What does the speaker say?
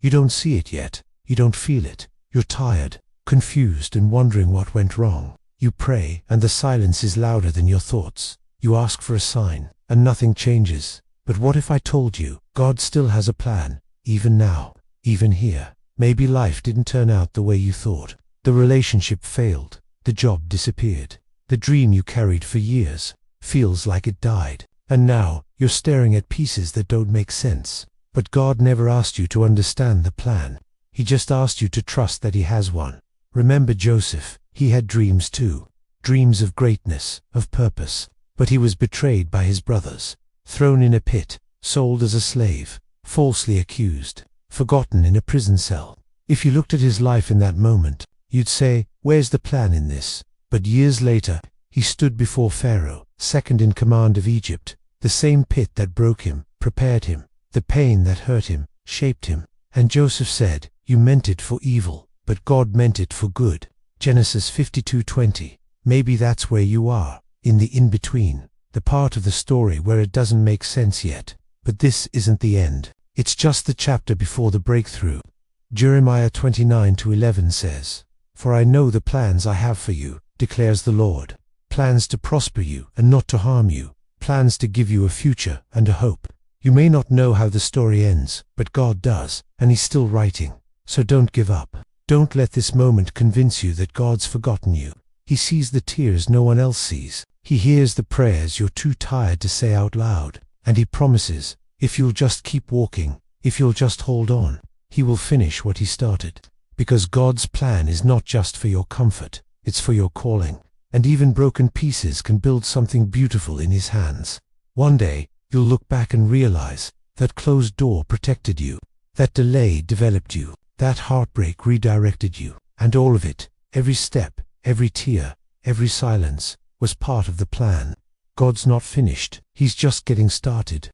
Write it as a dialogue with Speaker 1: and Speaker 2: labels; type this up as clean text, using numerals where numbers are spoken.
Speaker 1: You don't see it yet. You don't feel it. You're tired, confused, and wondering what went wrong. You pray, and the silence is louder than your thoughts. You ask for a sign, and nothing changes. But what if I told you, God still has a plan, even now, even here? Maybe life didn't turn out the way you thought. The relationship failed. The job disappeared. The dream you carried for years feels like it died. And now, you're staring at pieces that don't make sense. But God never asked you to understand the plan. He just asked you to trust that He has one. Remember Joseph. He had dreams too. Dreams of greatness, of purpose. But he was betrayed by his brothers, thrown in a pit, sold as a slave, falsely accused, forgotten in a prison cell. If you looked at his life in that moment, you'd say, where's the plan in this? But years later, he stood before Pharaoh, second in command of Egypt. The same pit that broke him, prepared him. The pain that hurt him, shaped him. And Joseph said, you meant it for evil, but God meant it for good. Genesis 52:20. Maybe that's where you are, in the in-between, the part of the story where it doesn't make sense yet. But this isn't the end. It's just the chapter before the breakthrough. Jeremiah 29:11 says, For I know the plans I have for you, declares the Lord. Plans to prosper you and not to harm you. Plans to give you a future and a hope. You may not know how the story ends, but God does, and He's still writing. So don't give up. Don't let this moment convince you that God's forgotten you. He sees the tears no one else sees. He hears the prayers you're too tired to say out loud. And He promises, if you'll just keep walking, if you'll just hold on, He will finish what He started. Because God's plan is not just for your comfort, it's for your calling. And even broken pieces can build something beautiful in His hands. One day, you'll look back and realize that closed door protected you, that delay developed you, that heartbreak redirected you, and all of it, every step, every tear, every silence, was part of the plan. God's not finished. He's just getting started.